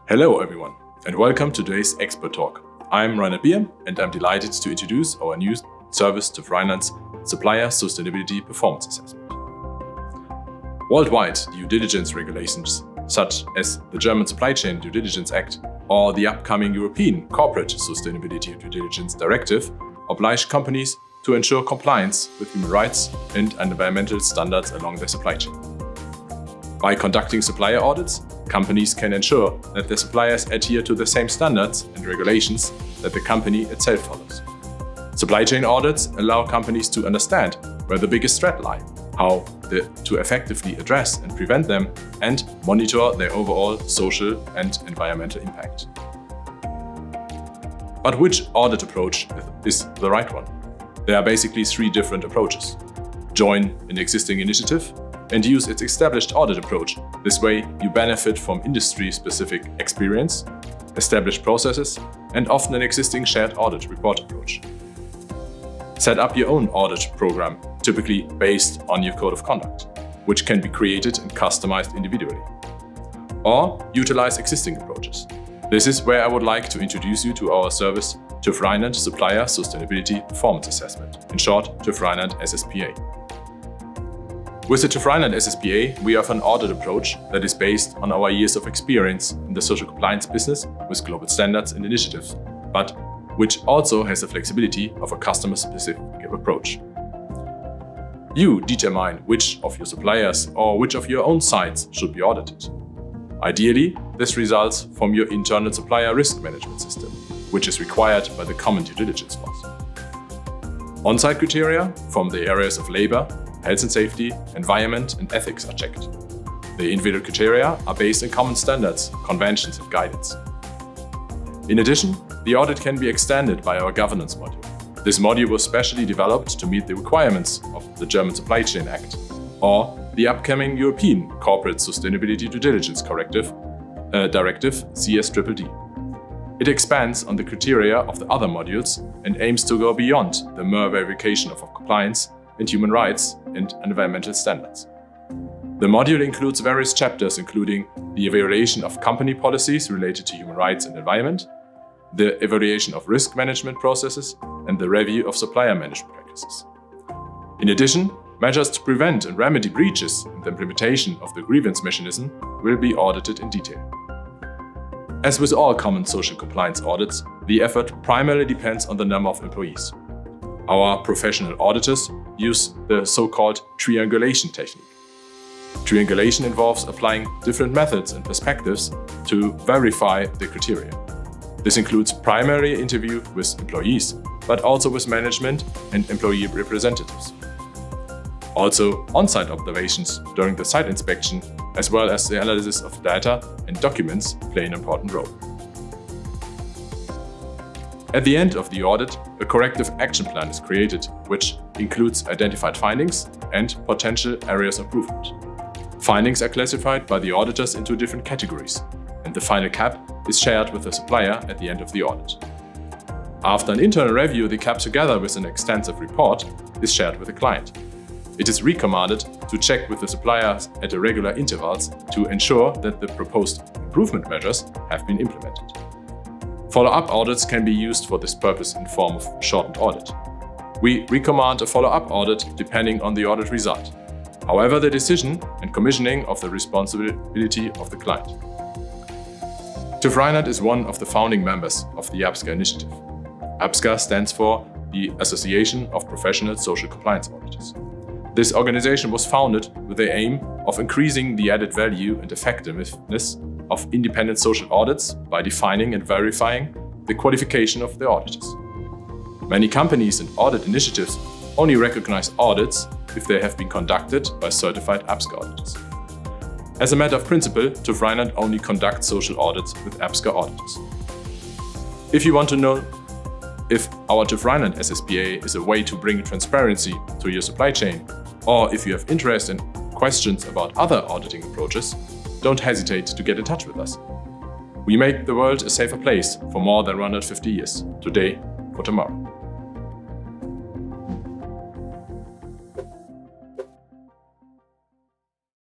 Hello everyone, and welcome to today's Expert Talk. I'm Reinhard Bier, and I'm delighted to introduce our new service TÜV Rheinland's Supplier Sustainability Performance Assessment. Worldwide, due diligence regulations, such as the German Supply Chain Due Diligence Act or the upcoming European Corporate Sustainability Due Diligence Directive, oblige companies to ensure compliance with human rights and environmental standards along their supply chain. By conducting supplier audits, companies can ensure that their suppliers adhere to the same standards and regulations that the company itself follows. Supply chain audits allow companies to understand where the biggest threats lie, how to effectively address and prevent them, and monitor their overall social and environmental impact. But which audit approach is the right one? There are basically three different approaches. Join an existing initiative and use its established audit approach. This way, you benefit from industry-specific experience, established processes, and often an existing shared audit report approach. Set up your own audit program, typically based on your code of conduct, which can be created and customized individually. Or utilize existing approaches. This is where I would like to introduce you to our service TÜV Rheinland Supplier Sustainability Performance Assessment, in short TÜV Rheinland SSPA. With the TÜV Rheinland SSPA, we offer an audit approach that is based on our years of experience in the social compliance business with global standards and initiatives, but which also has the flexibility of a customer-specific approach. You determine which of your suppliers or which of your own sites should be audited. Ideally, this results from your internal supplier risk management system, which is required by the common due diligence laws. On-site criteria from the areas of labor, health and safety, environment, and ethics are checked. The individual criteria are based on common standards, conventions, and guidance. In addition, the audit can be extended by our governance module. This module was specially developed to meet the requirements of the German Supply Chain Act or the upcoming European Corporate Sustainability Due Diligence Directive CSDDD. It expands on the criteria of the other modules and aims to go beyond the mere verification of compliance and human rights and environmental standards. The module includes various chapters including the evaluation of company policies related to human rights and environment, the evaluation of risk management processes, and the review of supplier management practices. In addition, measures to prevent and remedy breaches and the implementation of the grievance mechanism will be audited in detail. As with all common social compliance audits, the effort primarily depends on the number of employees. Our professional auditors use the so-called triangulation technique. Triangulation involves applying different methods and perspectives to verify the criteria. This includes primary interview with employees, but also with management and employee representatives. Also, on-site observations during the site inspection, as well as the analysis of data and documents, play an important role. At the end of the audit, a corrective action plan is created, which includes identified findings and potential areas of improvement. Findings are classified by the auditors into different categories, and the final cap is shared with the supplier at the end of the audit. After an internal review, the cap, together with an extensive report, is shared with the client. It is recommended to check with the suppliers at regular intervals to ensure that the proposed improvement measures have been implemented. Follow-up audits can be used for this purpose in form of shortened audit. We recommend a follow-up audit depending on the audit result. However, the decision and commissioning of the responsibility of the client. TÜV Rheinland is one of the founding members of the APSCA initiative. APSCA stands for the Association of Professional Social Compliance Auditors. This organization was founded with the aim of increasing the added value and effectiveness of independent social audits by defining and verifying the qualification of the auditors. Many companies and audit initiatives only recognize audits if they have been conducted by certified APSCA auditors. As a matter of principle, TÜV Rheinland only conducts social audits with APSCA auditors. If you want to know if our TÜV Rheinland SSPA is a way to bring transparency to your supply chain, or if you have interest and questions about other auditing approaches, don't hesitate to get in touch with us. We make the world a safer place for more than 150 years, today for tomorrow.